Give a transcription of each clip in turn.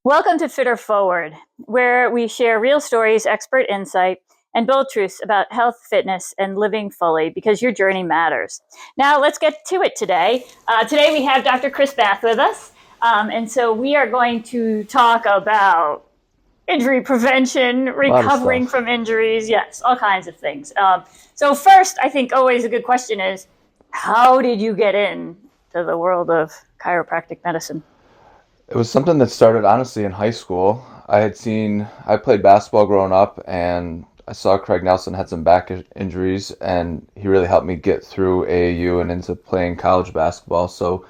Welcome to FitHer Forward, where we share real stories, expert insight, and bold truths about health, fitness, and living fully because your journey matters. Now, let's get to it today. Today we have Dr. Chris Bath with us, and so we are going to talk about injury prevention, recovering from injuries, yes, all kinds of things. So first, I think always a good question is, how did you get into the world of chiropractic medicine? It was something that started honestly in high school. I played basketball growing up, and I saw Craig Nelson had some back injuries, and he really helped me get through AAU and into playing college basketball. So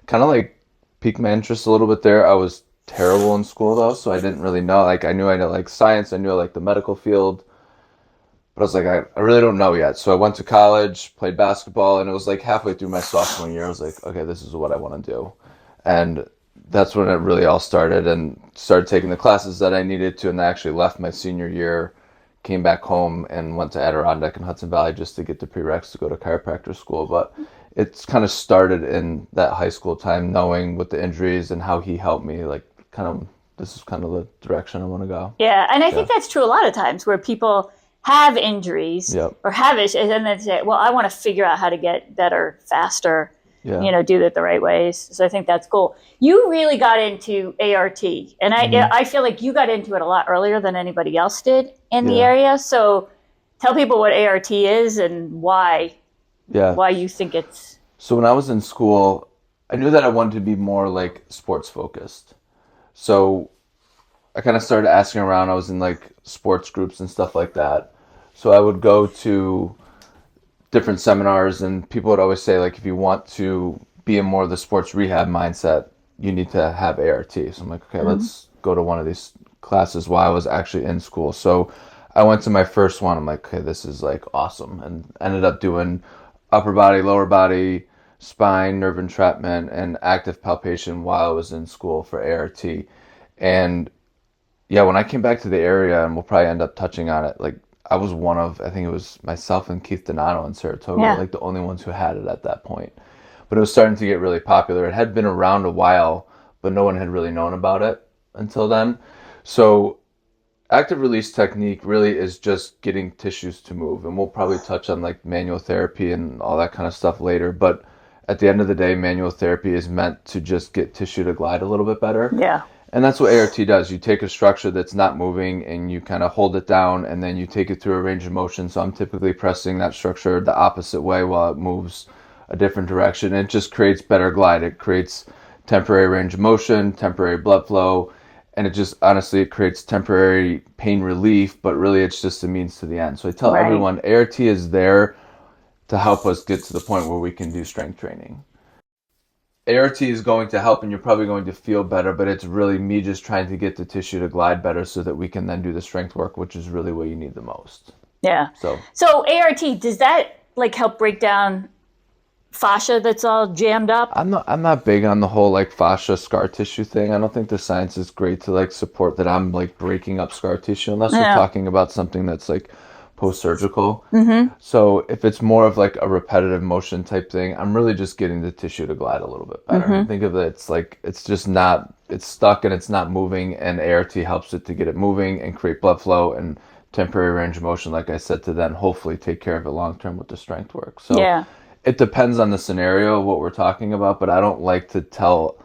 kind of like piqued my interest a little bit there. I was terrible in school though, so I didn't really know. Like I knew I know like science, I knew I liked the medical field, but I was like, I really don't know yet. So I went to college, played basketball, and it was like halfway through my sophomore year, I was like, okay, this is what I want to do. And that's when it really all started and started taking the classes that I needed to. And I actually left my senior year, came back home and went to Adirondack and Hudson Valley just to get the prereqs to go to chiropractor school. But it's kind of started in that high school time, knowing with the injuries and how he helped me, like kind of, this is kind of the direction I want to go. Yeah, and I think that's true a lot of times where people have injuries Yep. or have issues and then say, well, I want to figure out how to get better, faster, Yeah. do it the right ways. So I think that's cool. You really got into ART, and I feel like you got into it a lot earlier than anybody else did in the Yeah. area. So tell people what ART is and why Yeah. you think it's. So when I was in school, I knew that I wanted to be more like sports focused. So I kind of started asking around. I was in like sports groups and stuff like that. So I would go to different seminars, and people would always say, like, if you want to be in more of the sports rehab mindset, you need to have ART. So I'm like, okay, let's go to one of these classes while I was actually in school. So I went to my first one. I'm like, okay, this is like awesome. And ended up doing upper body, lower body, spine, nerve entrapment, and active palpation while I was in school for ART. And yeah, when I came back to the area, and we'll probably end up touching on it, like I was one of, I think it was myself and Keith Donato in Saratoga, Yeah. like the only ones who had it at that point. But it was starting to get really popular. It had been around a while, but no one had really known about it until then. So active release technique really is just getting tissues to move. And we'll probably touch on like manual therapy and all that kind of stuff later. But at the end of the day, manual therapy is meant to just get tissue to glide a little bit better. Yeah. And that's what ART does. You take a structure that's not moving and you kind of hold it down, and then you take it through a range of motion. So I'm typically pressing that structure the opposite way while it moves a different direction. And it just creates better glide. It creates temporary range of motion, temporary blood flow, and it just honestly it creates temporary pain relief, but really it's just a means to the end. So I tell everyone ART is there to help us get to the point where we can do strength training. ART is going to help and you're probably going to feel better, but it's really me just trying to get the tissue to glide better so that we can then do the strength work, which is really what you need the most. Yeah. So ART, does that like help break down fascia that's all jammed up? I'm not big on the whole like fascia scar tissue thing. I don't think the science is great to like support that I'm like breaking up scar tissue unless we're talking about something that's like post-surgical. So if it's more of like a repetitive motion type thing, I'm really just getting the tissue to glide a little bit better. Think of it, it's like it's just not, it's stuck and it's not moving, and ART helps it to get it moving and create blood flow and temporary range of motion, like I said, to then hopefully take care of it long term with the strength work. So it depends on the scenario, what we're talking about, but I don't like to tell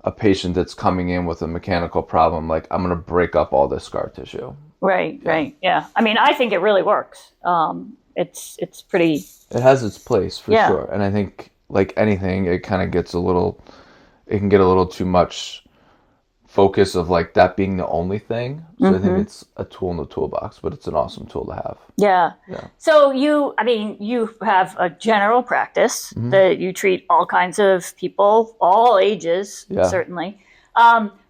a patient that's coming in with a mechanical problem, like, I'm going to break up all this scar tissue. Right. Yeah. I mean, I think it really works. It's pretty. It has its place for sure. And I think, like anything, it kind of gets it can get a little too much focus of like that being the only thing. So I think it's a tool in the toolbox, but it's an awesome tool to have. Yeah. So you have a general practice that you treat all kinds of people, all ages, certainly.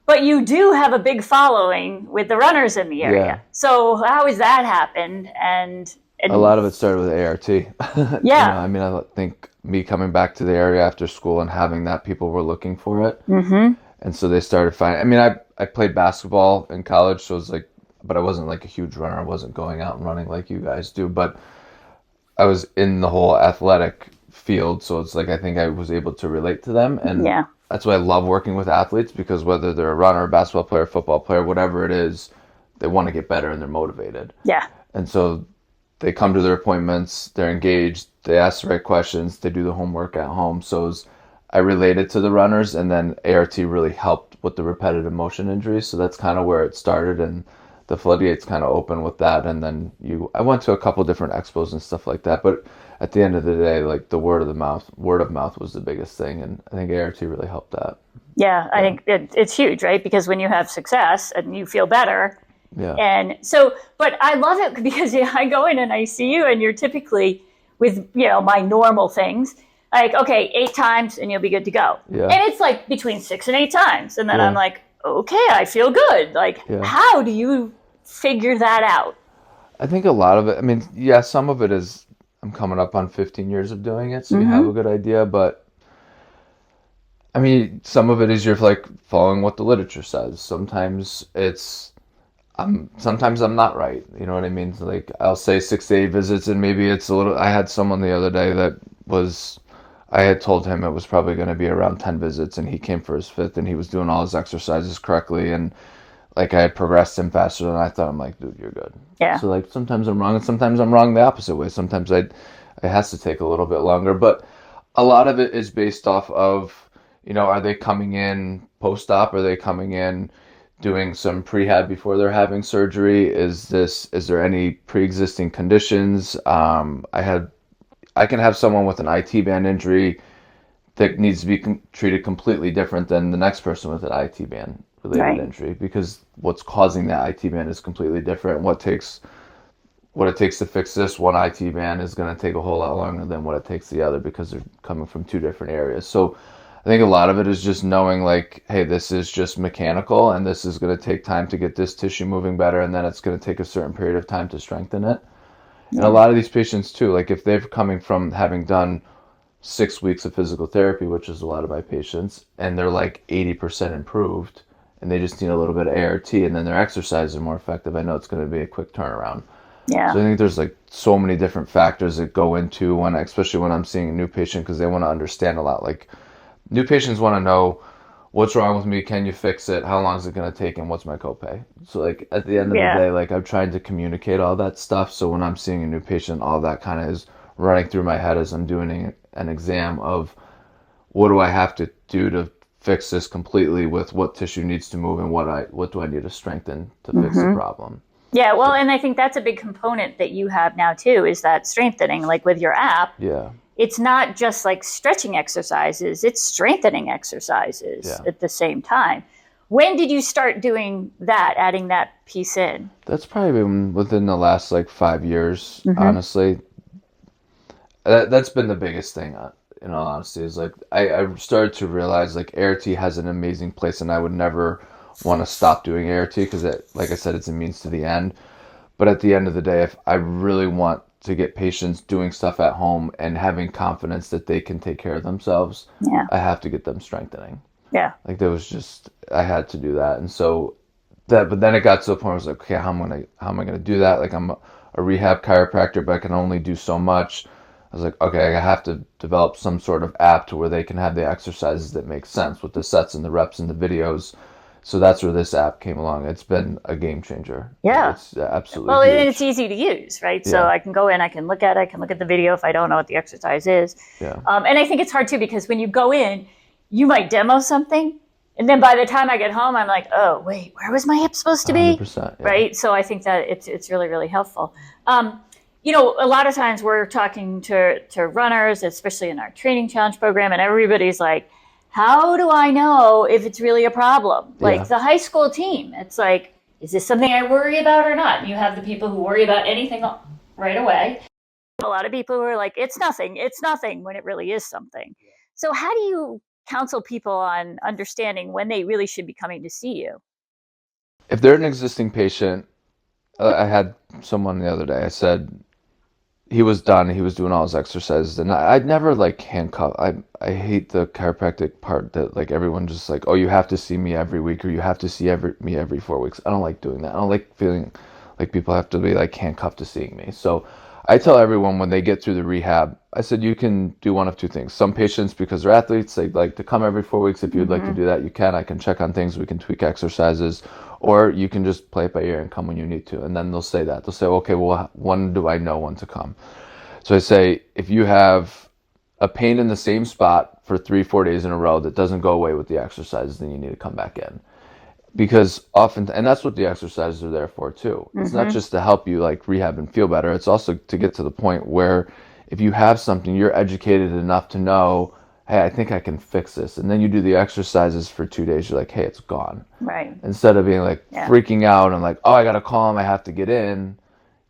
But you do have a big following with the runners in the area. Yeah. So how has that happened? And a lot of it started with ART. Yeah. I mean, I think me coming back to the area after school and having that, people were looking for it. And so they started finding, I mean, I played basketball in college, so it was like, but I wasn't like a huge runner. I wasn't going out and running like you guys do, but I was in the whole athletic field. So it's like, I think I was able to relate to them. And that's why I love working with athletes, because whether they're a runner, a basketball player, football player, whatever it is, they want to get better and they're motivated. Yeah. And so they come to their appointments, they're engaged, they ask the right questions, they do the homework at home. I related to the runners, and then ART really helped with the repetitive motion injuries. So that's kind of where it started, and the floodgates kind of opened with that. And then I went to a couple different expos and stuff like that. But at the end of the day, like the word of mouth was the biggest thing. And I think ART really helped that. Yeah, I think it's huge, right? Because when you have success and you feel better. Yeah. And so, but I love it because I go in and I see you, and you're typically with, my normal things, like, okay, 8 times and you'll be good to go. Yeah. And it's like between 6 and 8 times. And then Yeah. I'm like, okay, I feel good. Like, how do you figure that out? I think a lot of it, I mean, yeah, some of it is, I'm coming up on 15 years of doing it, so you have a good idea, but I mean, some of it is you're like following what the literature says. Sometimes sometimes I'm not right. You know what I mean? So like I'll say 6 to 8 visits, and maybe it's a little, I had someone the other day that I had told him it was probably going to be around 10 visits, and he came for his 5th, and he was doing all his exercises correctly, and like I had progressed him faster than I thought. I'm like, dude, you're good. Yeah. So like sometimes I'm wrong, and sometimes I'm wrong the opposite way. Sometimes it has to take a little bit longer, but a lot of it is based off of, are they coming in post-op? Are they coming in doing some prehab before they're having surgery? Is there any pre-existing conditions? I can have someone with an IT band injury that needs to be treated completely different than the next person with an IT band related injury, because what's causing that IT band is completely different. What it takes to fix this one IT band is going to take a whole lot longer than what it takes the other, because they're coming from 2 different areas. So I think a lot of it is just knowing like, hey, this is just mechanical, and this is going to take time to get this tissue moving better, and then it's going to take a certain period of time to strengthen it. And a lot of these patients too, like if they're coming from having done 6 weeks of physical therapy, which is a lot of my patients, and they're like 80% improved, and they just need a little bit of ART, and then their exercises are more effective, I know it's going to be a quick turnaround. Yeah. So I think there's like so many different factors that go into especially when I'm seeing a new patient, because they want to understand a lot. Like new patients want to know, what's wrong with me? Can you fix it? How long is it going to take? And what's my copay? So like at the end of the day, like I'm trying to communicate all that stuff. So when I'm seeing a new patient, all that kind of is running through my head as I'm doing an exam of, what do I have to do to fix this completely, with what tissue needs to move, and what do I need to strengthen to fix the problem? Yeah, well, and I think that's a big component that you have now too, is that strengthening, like with your app. Yeah. It's not just like stretching exercises, it's strengthening exercises at the same time. When did you start doing that, adding that piece in? That's probably been within the last like 5 years, honestly. That's been the biggest thing, in all honesty, is like I started to realize like ART has an amazing place, and I would never want to stop doing ART, because like I said, it's a means to the end. But at the end of the day, if I really want to get patients doing stuff at home and having confidence that they can take care of themselves, I have to get them strengthening. Yeah. Like I had to do that. And so but then it got to the point where I was like, okay, how am I going to do that? Like I'm a rehab chiropractor, but I can only do so much. I was like, okay, I have to develop some sort of app to where they can have the exercises that make sense with the sets and the reps and the videos. So that's where this app came along. It's been a game changer. Yeah. It's absolutely well, huge. And it's easy to use, right? So I can go in, I can look at it, I can look at the video if I don't know what the exercise is. Yeah. And I think it's hard too, because when you go in, you might demo something, and then by the time I get home, I'm like, oh, wait, where was my hip supposed to be? 100%, yeah. Right? So I think that it's really, really helpful. A lot of times we're talking to runners, especially in our training challenge program, and everybody's like, how do I know if it's really a problem? Like the high school team, it's like, is this something I worry about or not? And you have the people who worry about anything right away. A lot of people who are like, it's nothing, when it really is something. So how do you counsel people on understanding when they really should be coming to see you? If they're an existing patient, I had someone the other day, I said, he was done. He was doing all his exercises, and I'd never like handcuff. I hate the chiropractic part that like everyone just like, oh, you have to see me every week, or you have to see me every 4 weeks. I don't like doing that. I don't like feeling like people have to be like handcuffed to seeing me. So I tell everyone when they get through the rehab, I said you can do one of two things. Some patients, because they're athletes, they like to come every 4 weeks. If you'd like to do that, you can. I can check on things. We can tweak exercises. Or you can just play it by ear and come when you need to. And then they'll say that. They'll say, okay, well, when do I know when to come? So I say, if you have a pain in the same spot for 3-4 days in a row that doesn't go away with the exercises, then you need to come back in. Because often, and that's what the exercises are there for too. It's not just to help you like rehab and feel better. It's also to get to the point where if you have something, you're educated enough to know, hey, I think I can fix this. And then you do the exercises for 2 days. You're like, hey, it's gone. Right. Instead of being like freaking out and like, oh, I got to call him, I have to get in.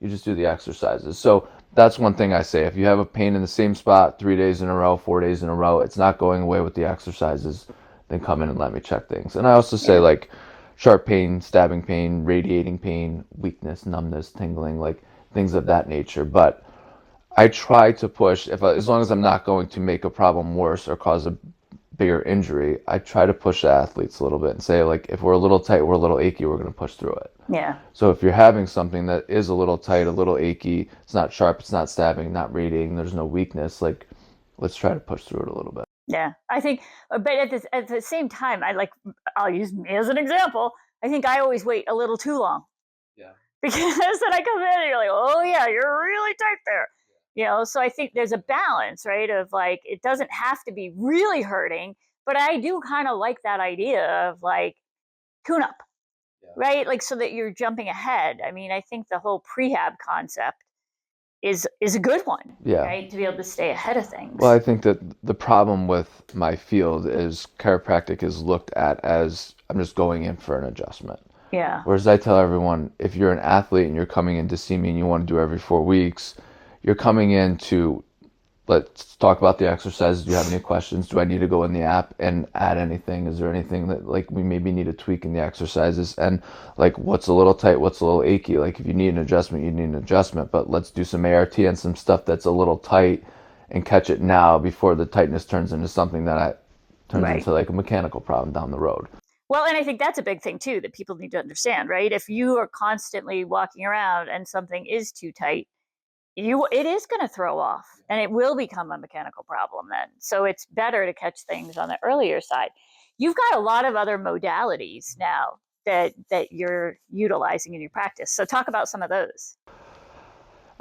You just do the exercises. So that's one thing I say. If you have a pain in the same spot 3 days in a row, 4 days in a row, it's not going away with the exercises, then come in and let me check things. And I also say like, sharp pain, stabbing pain, radiating pain, weakness, numbness, tingling, like things of that nature. But I try to push, as long as I'm not going to make a problem worse or cause a bigger injury, I try to push the athletes a little bit and say, like, if we're a little tight, we're a little achy, we're going to push through it. Yeah. So if you're having something that is a little tight, a little achy, it's not sharp, it's not stabbing, not radiating, there's no weakness, like, let's try to push through it a little bit. Yeah, I think, but at the same time, I'll use me as an example. I think I always wait a little too long. Yeah. Because then I come in and you're like, oh yeah, you're really tight there. So I think there's a balance, right? Of like, it doesn't have to be really hurting, but I do kind of like that idea of like tune up, right? Like so that you're jumping ahead. I mean, I think the whole prehab concept is a good one, right? To be able to stay ahead of things. Well, I think that the problem with my field is chiropractic is looked at as I'm just going in for an adjustment. Yeah. Whereas I tell everyone, if you're an athlete and you're coming in to see me and you want to do every 4 weeks, you're coming in to let's talk about the exercises. Do you have any questions? Do I need to go in the app and add anything? Is there anything that like we maybe need to tweak in the exercises? And like what's a little tight, what's a little achy? Like if you need an adjustment, you need an adjustment. But let's do some ART and some stuff that's a little tight and catch it now before the tightness turns into something that turns into like a mechanical problem down the road. Well, and I think that's a big thing too that people need to understand, right? If you are constantly walking around and something is too tight, it is going to throw off and it will become a mechanical problem then. So it's better to catch things on the earlier side. You've got a lot of other modalities now that you're utilizing in your practice. So talk about some of those.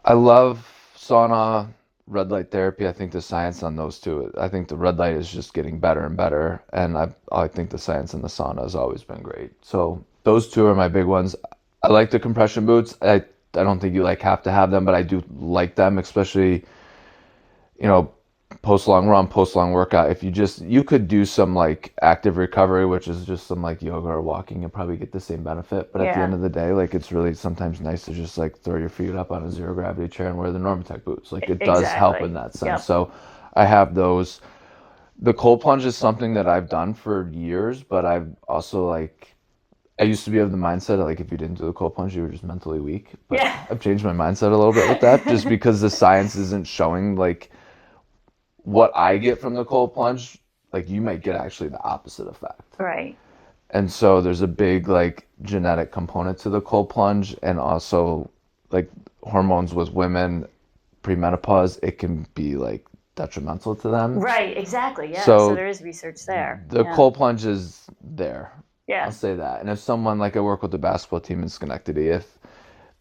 I love sauna, red light therapy. I think the science on those two, I think the red light is just getting better and better. And I think the science in the sauna has always been great. So those two are my big ones. I like the compression boots. I don't think you like have to have them, but I do like them, especially, post long run, post long workout. If you could do some like active recovery, which is just some like yoga or walking, and probably get the same benefit. But at the end of the day, like it's really sometimes nice to just like throw your feet up on a zero gravity chair and wear the Normatec boots. Like it does help in that sense. Yep. So I have those. The cold plunge is something that I've done for years, but I've also I used to be of the mindset that like if you didn't do the cold plunge, you were just mentally weak. But I've changed my mindset a little bit with that, just because the science isn't showing like what I get from the cold plunge. Like you might get actually the opposite effect. Right. And so there's a big like genetic component to the cold plunge, and also like hormones with women, premenopause, it can be like detrimental to them. Right. Exactly. Yeah. So there is research there. The cold plunge is there. Yeah. I'll say that. And if someone, like I work with the basketball team in Schenectady, if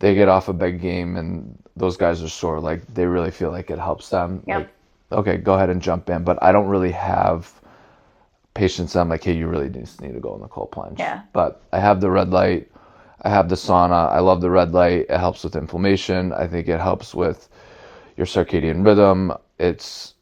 they get off a big game and those guys are sore, like they really feel like it helps them. Yep. Like, okay, go ahead and jump in. But I don't really have patients that I'm like, hey, you really just need to go in the cold plunge. Yeah. But I have the red light. I have the sauna. I love the red light. It helps with inflammation. I think it helps with your circadian rhythm. It's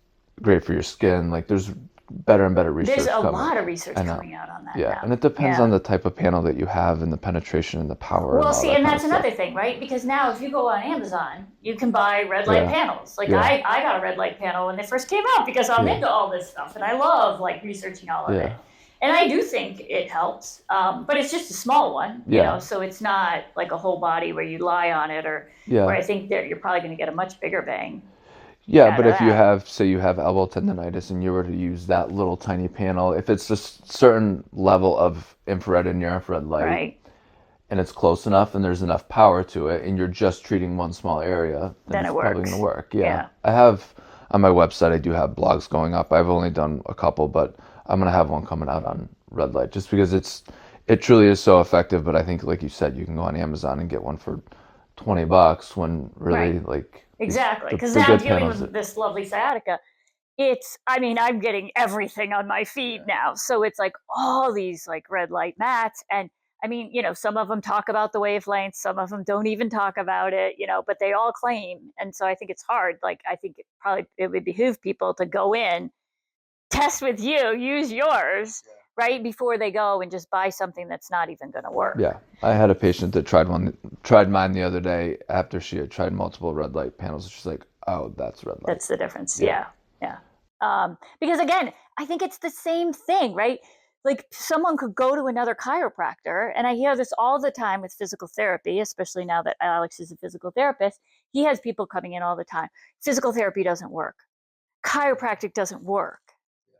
great for your skin. Like there's better and better research. There's a lot of research coming out on that. Yeah, and it depends on the type of panel that you have and the penetration and the power. Well, see, and that's another thing, right? Because now if you go on Amazon, you can buy red light panels. Like I got a red light panel when they first came out because I'm into all this stuff and I love like researching all of it. And I do think it helps, but it's just a small one, you know, so it's not like a whole body where you lie on it or where I think that you're probably going to get a much bigger bang. Yeah, but if you have, say you have elbow tendonitis and you were to use that little tiny panel, if it's a certain level of infrared and near infrared light, and it's close enough and there's enough power to it and you're just treating one small area, then Then it's it probably going to works. work. Yeah. Yeah. I have on my website, I do have blogs going up. I've only done a couple, but I'm going to have one coming out on red light just because it truly is so effective. But I think, like you said, you can go on Amazon and get one for $20 when really Right. like Exactly. Because the now good dealing panels. with this lovely sciatica, I mean, I'm getting everything on my feed Yeah. now. So it's like all these like red light mats. And I mean, some of them talk about the wavelengths, some of them don't even talk about it, but they all claim. And so I think it's hard. Like, I think it would behoove people to go in, test with you, use yours, right? Before they go and just buy something that's not even going to work. Yeah, I had a patient that tried mine the other day after she had tried multiple red light panels. She's like, "Oh, that's red light." That's the difference. Yeah, Yeah. Yeah. Because again, I think it's the same thing, right? Like someone could go to another chiropractor, and I hear this all the time with physical therapy, especially now that Alex is a physical therapist. He has people coming in all the time. Physical therapy doesn't work. Chiropractic doesn't work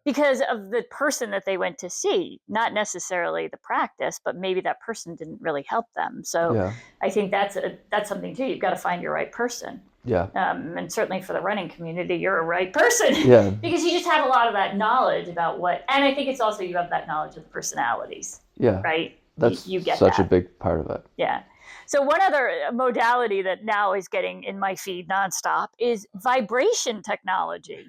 because of the person that they went to see, not necessarily the practice, but maybe that person didn't really help them. So yeah, I think that's something too. You've got to find your right person. yeah, And certainly for the running community, you're a right person yeah, because you just have a lot of that knowledge about and I think it's also you have that knowledge of the personalities, yeah. right? That's You get such a that. big part of it. Yeah. So one other modality that now is getting in my feed nonstop is vibration technology.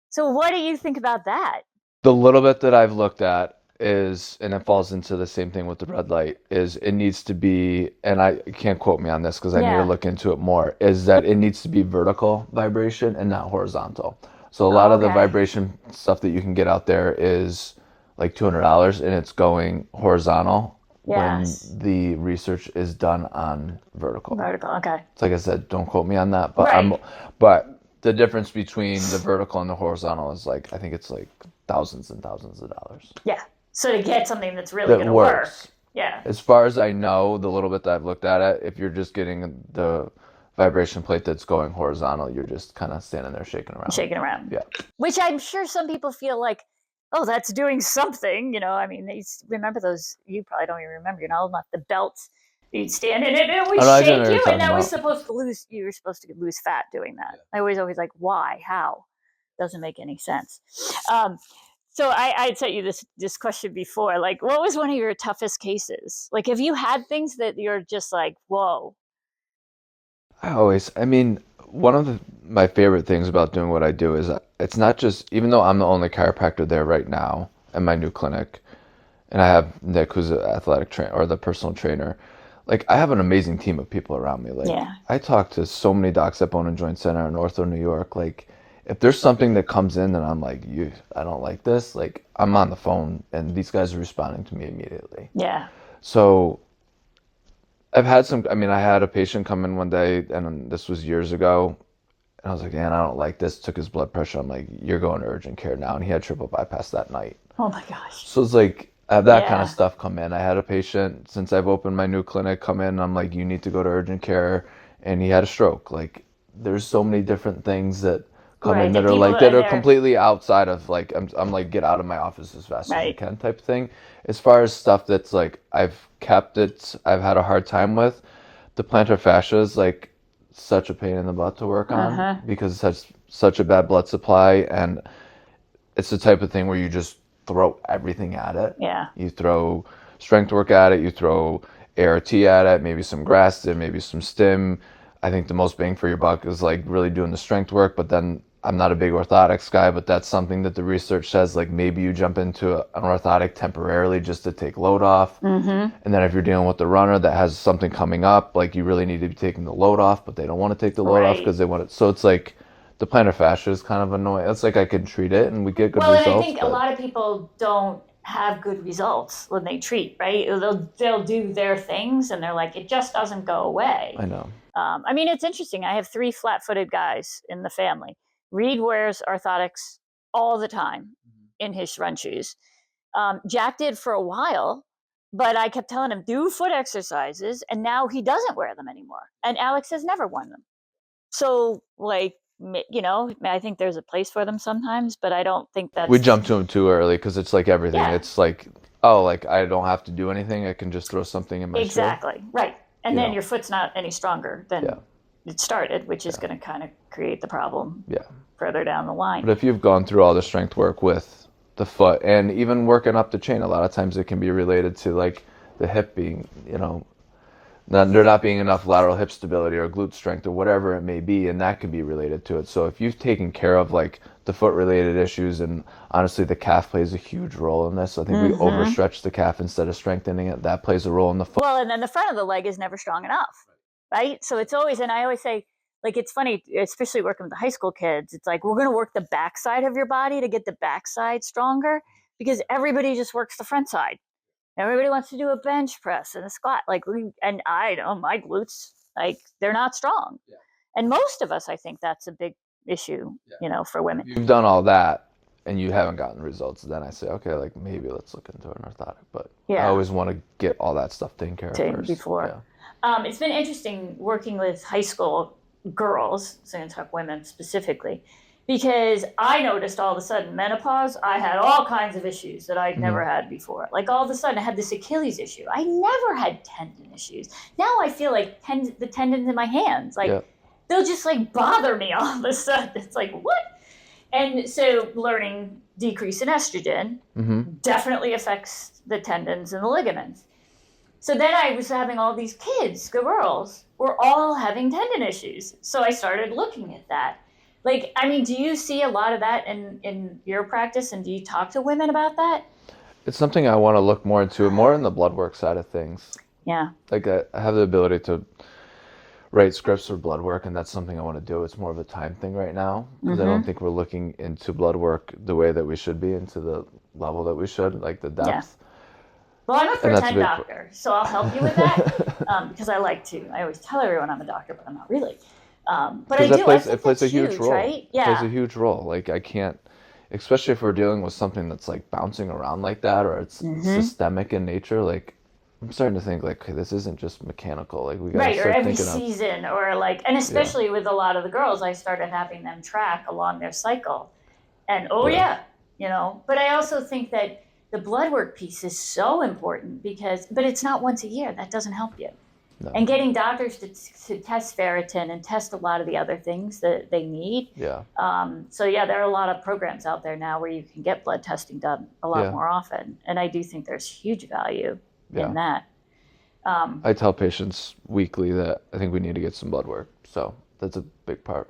So what do you think about that? The little bit that I've looked at is, and it falls into the same thing with the red light, is it needs to be, and I can't quote me on this because I need to Yeah. look into it more, is that it needs to be vertical vibration and not horizontal. So a lot of the Okay. vibration stuff that you can get out there is like $200 and it's going horizontal when Yes. the research is done on vertical. Vertical. Okay. So like I said, don't quote me on that, Right. but the difference between the vertical and the horizontal is like I think it's like thousands and thousands of dollars. Yeah. So to get something that's really That going to work. works. Yeah. As far as I know, the little bit that I've looked at it, if you're just getting the vibration plate that's going horizontal, you're just kind of standing there shaking around. Shaking around. Yeah. Which I'm sure some people feel like, oh, that's doing something. I mean, remember those, you probably don't even remember, not the belts. You'd stand in it, it would Oh, no, I didn't know shake what you're you, and talking that was about. supposed to you were supposed to lose fat doing that. I always like, why? How? Doesn't make any sense. So I'd sent you this question before. Like, what was one of your toughest cases? Like, have you had things that you're just like, whoa? I mean, one of my favorite things about doing what I do is it's not just, even though I'm the only chiropractor there right now in my new clinic, and I have Nick, who's an athletic trainer or the personal trainer. Like I have an amazing team of people around me. Like Yeah. I talk to so many docs at Bone and Joint Center in Ortho, New York. Like if there's something that comes in and I'm like, I don't like this. Like I'm on the phone and these guys are responding to me immediately. Yeah. So I've had some. I mean, I had a patient come in one day, and this was years ago. And I was like, man, I don't like this. Took his blood pressure. I'm like, you're going to urgent care now. And he had triple bypass that night. Oh my gosh. So it's like I have that kind of Yeah. stuff come in. I had a patient since I've opened my new clinic come in. I'm like, you need to go to urgent care, and he had a stroke. Like, there's so many different things that come Right. in that The are people like that that are are there. completely outside of like I'm like get out of my office as fast as you Right. can type of thing. As far as stuff that's like I've had a hard time with. The plantar fascia is like such a pain in the butt to work Uh on huh. because it has such a bad blood supply and it's the type of thing where you just throw everything at it. Yeah. You throw strength work at it, you throw ART at it, maybe some graston, maybe some stim. I think the most bang for your buck is like really doing the strength work, but then I'm not a big orthotics guy, but that's something that the research says like maybe you jump into an orthotic temporarily just to take load off. Mm-hmm. And then if you're dealing with the runner that has something coming up, like you really need to be taking the load off, but they don't want to take the load off Right. because they want it. So it's like the plantar fascia is kind of annoying. It's like I can treat it and we get good Well, and I results, think a but lot of people don't have good results when they treat, right? They'll do their things and they're like, it just doesn't go away. I know. I mean, it's interesting. I have 3 flat-footed guys in the family. Reed wears orthotics all the time in his run shoes. Jack did for a while, but I kept telling him do foot exercises, and now he doesn't wear them anymore. And Alex has never worn them. So, like, I think there's a place for them sometimes, but I don't think We that's jump to them too early because it's like everything. yeah, It's like Oh, like I don't have to do anything. I can just throw something in my shoe. Exactly. Right. And then Yeah. your foot's not any stronger Yeah. than it started, which is Yeah. going to kind of create the problem Yeah. further down the line. But if you've gone through all the strength work with the foot and even working up the chain, a lot of times it can be related to like the hip being, there not being enough lateral hip stability or glute strength or whatever it may be, and that could be related to it. So if you've taken care of like the foot related issues, and honestly the calf plays a huge role in this. I think we overstretch the calf instead of strengthening it. That plays a role in the foot. Well, and then the front of the leg is never strong enough, right? So it's always, and I always say, like, it's funny, especially working with the high school kids, it's like, we're going to work the backside of your body to get the backside stronger, because everybody just works the front side. Everybody wants to do a bench press and a squat. And I know my glutes, like, they're not strong. Yeah. And most of us, I think that's a big issue, for women. If you've done all that and you haven't gotten results, then I say, okay, like maybe let's look into an orthotic. But I always want to get all that stuff taken care of first. Before. Yeah. It's been interesting working with high school girls, so I'm going to talk women specifically, because I noticed all of a sudden menopause, I had all kinds of issues that I'd never had before. Like all of a sudden I had this Achilles issue. I never had tendon issues. Now I feel like the tendons in my hands, like they'll just like bother me all of a sudden. It's like, what? And so learning decrease in estrogen definitely affects the tendons and the ligaments. So then I was having all these kids, girls, were all having tendon issues. So I started looking at that. Like, I mean, do you see a lot of that in your practice, and do you talk to women about that? It's something I want to look more into, more in the blood work side of things. Yeah. Like I have the ability to write scripts for blood work, and that's something I want to do. It's more of a time thing right now, because I don't think we're looking into blood work the way that we should be, into the level that we should, like the depth. Yeah. Well, I'm a pretend doctor, so I'll help you with that, because I always tell everyone I'm a doctor, but I'm not really. But I do. It plays a huge role. Right? Yeah. It plays a huge role. Like I can't, especially if we're dealing with something that's like bouncing around like that, or it's systemic in nature. Like I'm starting to think like, okay, this isn't just mechanical. Like we got to start thinking or every season, or like, and especially with a lot of the girls, I started having them track along their cycle, and But I also think that the blood work piece is so important but it's not once a year. That doesn't help you. No. And getting doctors to test ferritin and test a lot of the other things that they need. Yeah. There are a lot of programs out there now where you can get blood testing done a lot more often. And I do think there's huge value in that. I tell patients weekly that I think we need to get some blood work. So that's a big part.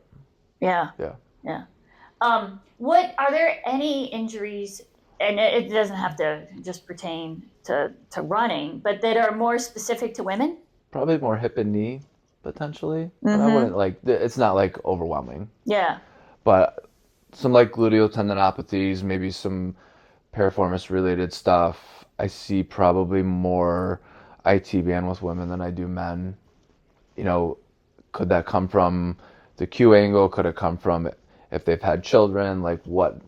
Yeah. Yeah. Yeah. Are there any injuries, and it doesn't have to just pertain to running, but that are more specific to women? Probably more hip and knee, potentially. But I wouldn't it's not like overwhelming. Yeah. But some like gluteal tendinopathies, maybe some piriformis related stuff. I see probably more ITBN with women than I do men. Could that come from the Q angle? Could it come from if they've had children? Like what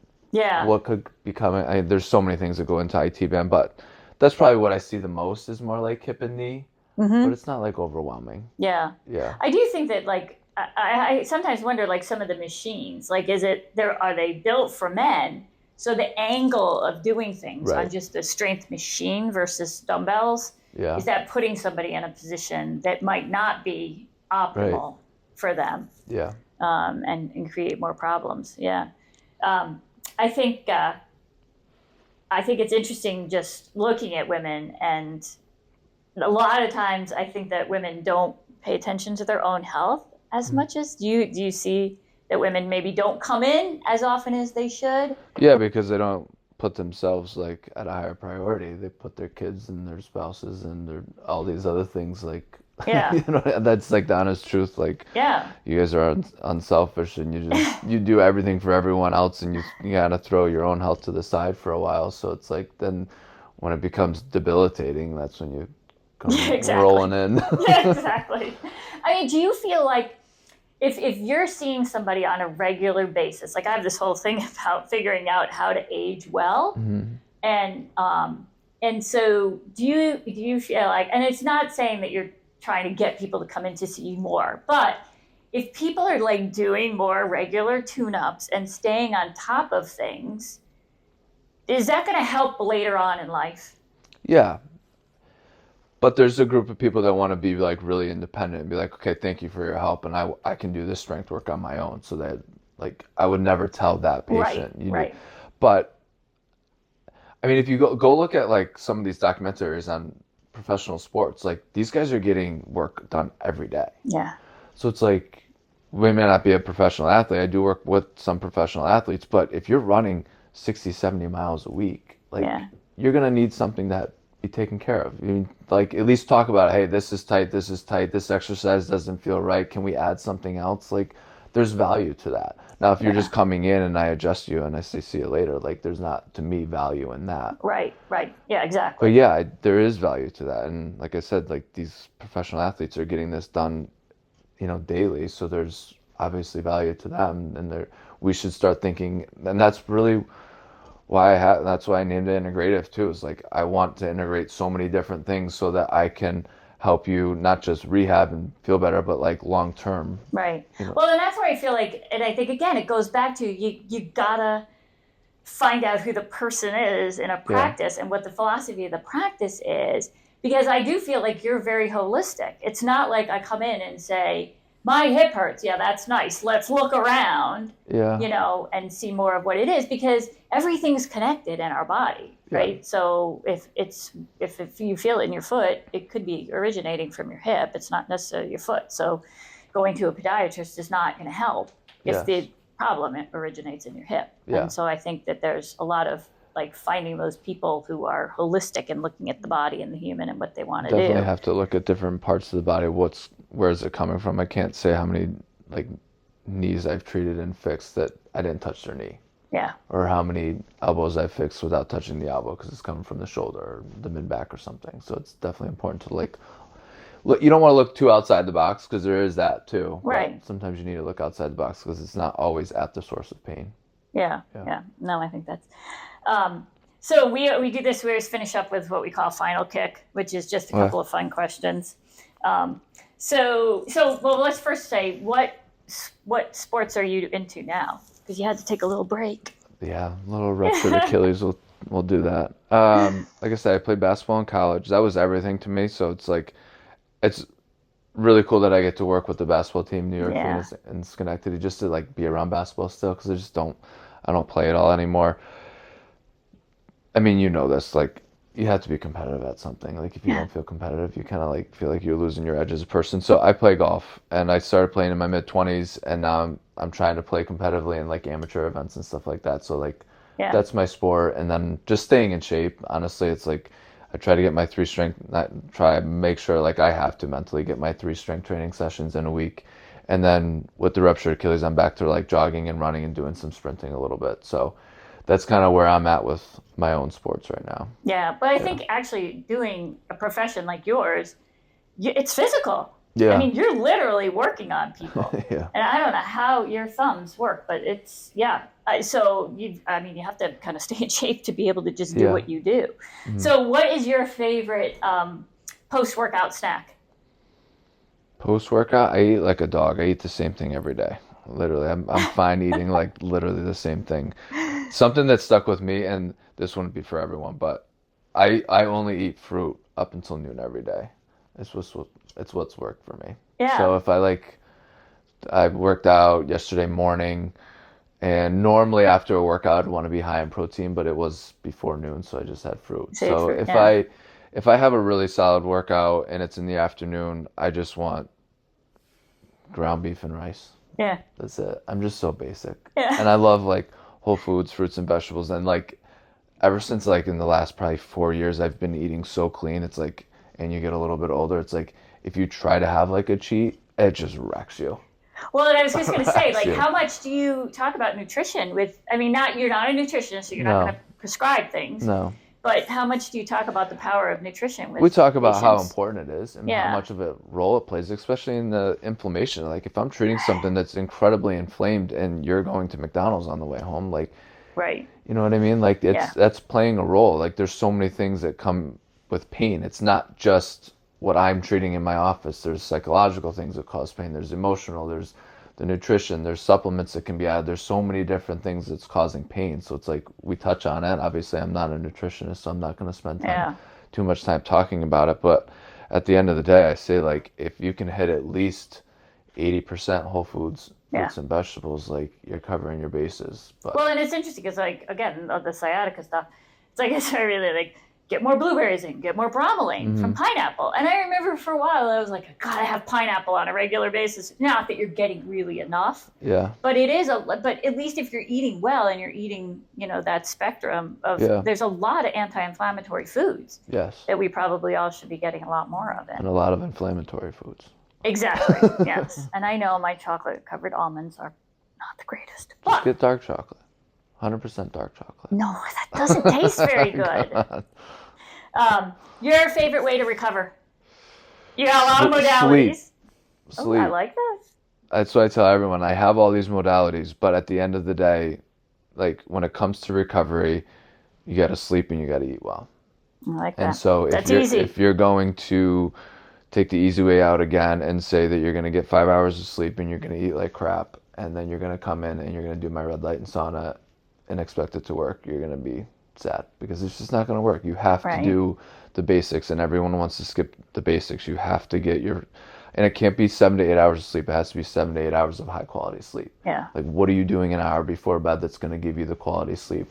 could be coming? There's so many things that go into ITBN, but that's probably what I see the most, is more like hip and knee. But it's not like overwhelming. Yeah. Yeah. I do think that like I sometimes wonder, like, some of the machines, like, are they built for men? So the angle of doing things on just a strength machine versus dumbbells, is that putting somebody in a position that might not be optimal for them? Yeah. And create more problems. Yeah. I think it's interesting just looking at women, and a lot of times I think that women don't pay attention to their own health as much as do you see that women maybe don't come in as often as they should? Yeah, because they don't put themselves like at a higher priority. They put their kids and their spouses and all these other things, like, that's like the honest truth. Like, you guys are unselfish, and you do everything for everyone else, and you gotta throw your own health to the side for a while. So it's like, then when it becomes debilitating, that's when you come rolling in. Yeah, exactly. I mean, do you feel like if you're seeing somebody on a regular basis, like I have this whole thing about figuring out how to age well, and so do you feel like, and it's not saying that you're trying to get people to come in to see you more, but if people are like doing more regular tune-ups and staying on top of things, is that going to help later on in life? Yeah. But there's a group of people that want to be like really independent and be like, okay, thank you for your help, and I can do this strength work on my own. So that like I would never tell that Right, patient you do. right. But I mean, if you go look at like some of these documentaries on professional sports, like these guys are getting work done every day. Yeah, So it's like we may not be a professional athlete. I do work with some professional athletes, but if you're running 60, 70 miles a week, like yeah, you're going to need something that be taken care of. You mean, like at least talk about, hey, this is tight, this exercise doesn't feel right. Can we add something else? Like there's value to that. Now, if you're yeah. just coming in and I adjust you and I say, see you later, like there's not, to me, value in that. Right, right. Yeah, But exactly. yeah, there is value to that. And like I said, like these professional athletes are getting this done, daily. So there's obviously value to them, and we should start thinking. And that's really that's why I named it integrative too. Is like I want to integrate so many different things so that I can help you not just rehab and feel better, but like long term. Right. You know, Well, and that's where I feel like, and I think again, it goes back to you gotta find out who the person is in a yeah, practice and what the philosophy of the practice is. Because I do feel like you're very holistic. It's not like I come in and say, my hip hurts. Yeah, that's nice. Let's look around, yeah, and see more of what it is, because everything's connected in our body, yeah, right? So if you feel it in your foot, it could be originating from your hip. It's not necessarily your foot. So going to a podiatrist is not going to help if yes, the problem originates in your hip. yeah. And so I think that there's a lot of like finding those people who are holistic and looking at the body and the human and what they want to Definitely do. have to look at different parts of the body. Where is it coming from? I can't say how many like knees I've treated and fixed that I didn't touch their knee, Yeah. or how many elbows I fixed without touching the elbow because it's coming from the shoulder or the mid back or something. So it's definitely important to like look. You don't want to look too outside the box because there is that too. But Right. sometimes you need to look outside the box because it's not always at the source of pain. Yeah. Yeah. Yeah. No, I think that's. Um, so we do this. We always finish up with what we call final kick, which is just a Okay. couple of fun questions. Um, well, let's first say what sports are you into now? Because you had to take a little break. Yeah, little ruptured Achilles will do that. Like I said, I played basketball in college. That was everything to me. So it's like it's really cool that I get to work with the basketball team, New York Yeah. Phoenix and Schenectady, just to like be around basketball still because I don't play it all anymore. I mean, you know this, like you have to be competitive at something. Like if you Yeah. don't feel competitive, you kind of like feel like you're losing your edge as a person. So I play golf, and I started playing in my mid 20s, and now I'm trying to play competitively in like amateur events and stuff like that. So like Yeah. that's my sport, and then just staying in shape. Honestly, it's like I try to get my three strength, not try make sure like I have to mentally get my three strength training sessions in a week. And then with the ruptured Achilles, I'm back to like jogging and running and doing some sprinting a little bit. So that's kind of where I'm at with my own sports right now. Yeah. But I Yeah. think actually doing a profession like yours, it's physical. I Yeah. mean, you're literally working on people. Yeah. And I don't know how your thumbs work, but it's, yeah. So you have to kind of stay in shape to be able to just do Yeah. what you do. Mhm. So what is your favorite post-workout snack? Post workout, I eat like a dog. I eat the same thing every day. Literally, I'm fine eating like literally the same thing. Something that stuck with me, and this wouldn't be for everyone, but I only eat fruit up until noon every day. It's what's worked for me. Yeah. So if I worked out yesterday morning, and normally after a workout I'd want to be high in protein, but it was before noon, so I just had fruit. Save So fruit. Yeah. if I have a really solid workout and it's in the afternoon, I just want ground beef and rice. Yeah. That's it. I'm just so basic. Yeah. And I love like whole foods, fruits and vegetables. And like ever since like in the last probably 4 years, I've been eating so clean. It's like, and you get a little bit older, it's like if you try to have like a cheat, it just wrecks you. Well, and I was just going to say, Wrecks like, you. how much do you talk about nutrition with, I mean, you're not a nutritionist, so you're not going No, to prescribe things, no. but how much do you talk about the power of nutrition We with talk about how patients? important it is and how Yeah. much of a role it plays, especially in the inflammation. Like if I'm treating something that's incredibly inflamed and you're going to McDonald's on the way home, like Right. you know what I mean? Like Yeah. that's playing a role. Like there's so many things that come with pain. It's not just what I'm treating in my office. There's psychological things that cause pain. There's emotional. There's the nutrition. There's supplements that can be added. There's so many different things that's causing pain. So it's like we touch on it. Obviously, I'm not a nutritionist, so I'm not going to spend time Yeah. too much time talking about it. But at the end of the day, I say, like, if you can hit at least 80% whole foods, fruits and vegetables, like, you're covering your bases. But well, and it's interesting because, like, again, of the sciatica stuff, it's like I really like get more blueberries in, get more bromelain from pineapple. And I remember for a while I was like, I gotta have pineapple on a regular basis. Not that you're getting really enough, yeah, but it is but at least if you're eating well and you're eating, that spectrum of, there's a lot of anti-inflammatory foods yes, that we probably all should be getting a lot more of and in. a lot of inflammatory foods. Exactly. Yes. And I know my chocolate covered almonds are not the greatest. Just get dark chocolate. 100% dark chocolate. No, that doesn't taste very good. Your favorite way to recover? You got a lot of modalities. Sleep. Oh, I like that. That's what I tell everyone. I have all these modalities, but at the end of the day, like, when it comes to recovery, you got to sleep and you got to eat well. I like that. And so if you're going to take the easy way out again and say that you're going to get 5 hours of sleep and you're going to eat like crap, and then you're going to come in and you're going to do my red light and sauna and expect it to work, you're going to be sad, because it's just not going to work. You have to do the basics, and everyone wants to skip the basics. You have to get and it can't be 7 to 8 hours of sleep. It has to be 7 to 8 hours of high quality sleep. Yeah. Like, what are you doing an hour before bed that's going to give you the quality sleep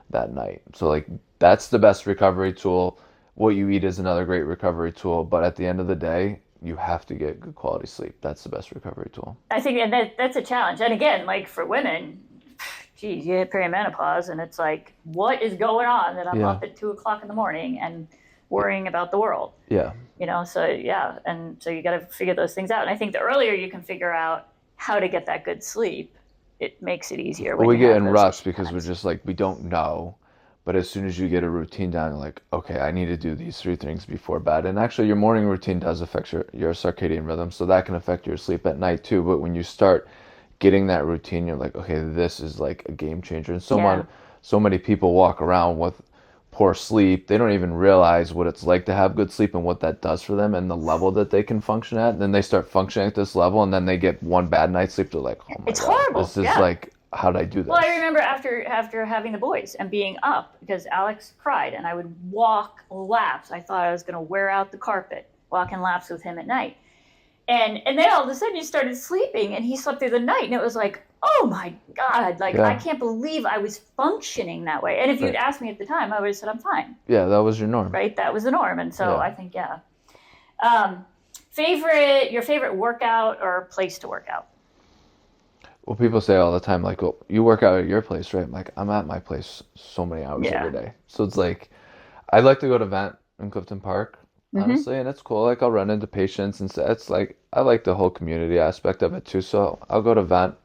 that night? So, like, that's the best recovery tool. What you eat is another great recovery tool, but at the end of the day, you have to get good quality sleep. That's the best recovery tool. I think, and that's a challenge. And again, like for women, geez, you hit perimenopause and it's like, what is going on that I'm up at 2:00 in the morning and worrying about the world? Yeah. So and so you got to figure those things out. And I think the earlier you can figure out how to get that good sleep, it makes it easier. Well, we get in ruts because we're just like, we don't know. But as soon as you get a routine down, you're like, okay, I need to do these 3 things before bed. And actually, your morning routine does affect your circadian rhythm, so that can affect your sleep at night too. But when you start getting that routine, you're like, okay, this is like a game changer. And so many people walk around with poor sleep. They don't even realize what it's like to have good sleep and what that does for them and the level that they can function at. And then they start functioning at this level, and then they get one bad night's sleep. They're like, oh my God, horrible. This is like, how did I do this? Well, I remember after having the boys and being up because Alex cried, and I would walk laps. I thought I was going to wear out the carpet walking laps with him at night. And then all of a sudden you started sleeping, and he slept through the night, and it was like, oh my God, like I can't believe I was funcking that way. And if you'd asked me at the time, I would have said I'm fine. Yeah, that was your norm. Right, that was the norm. And so I think, your favorite workout or place to work out? Well, people say all the time, like, well, you work out at your place, right? I'm like, I'm at my place so many hours every day. So it's like, I'd like to go to Vent in Clifton Park, honestly, and it's cool. Like, I'll run into patients, and it's like, I like the whole community aspect of it too. So I'll go to Vent.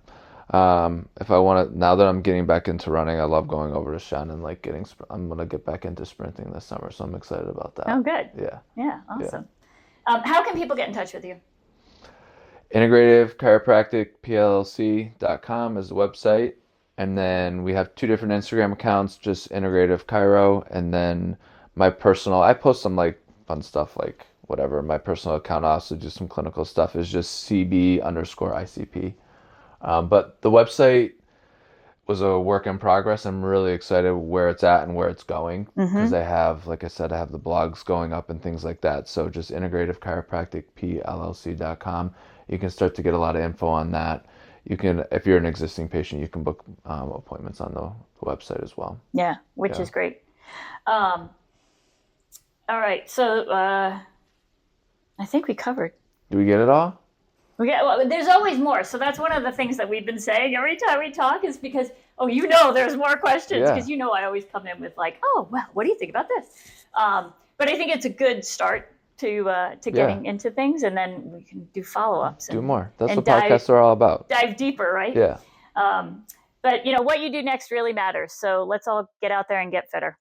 If I want to, now that I'm getting back into running, I love going over to Shen and like I'm going to get back into sprinting this summer. So I'm excited about that. Oh, good. Yeah, awesome. How can people get in touch with you? Integrative Chiropractic PLLC.com is the website. And then we have 2 different Instagram accounts, just Integrative Chiro. And then my personal, I post some like fun stuff, like whatever. My personal account, I also do some clinical stuff, is just CB_ICP. But the website was a work in progress. I'm really excited where it's at and where it's going, because I have, like I said, I have the blogs going up and things like that. So just Integrative Chiropractic PLLC.com. You can start to get a lot of info on that. You can, if you're an existing patient, you can book appointments on the website as well. Yeah, which is great. All right, so I think we covered. Do we get it all? Well, there's always more. So that's one of the things that we've been saying every time we talk, is because, there's more questions, because I always come in with like, oh, well, what do you think about this? But I think it's a good start to getting into things, and then we can do follow-ups. Do more. That's what podcasts are all about. Dive deeper, right? Yeah. But what you do next really matters. So let's all get out there and get fitter.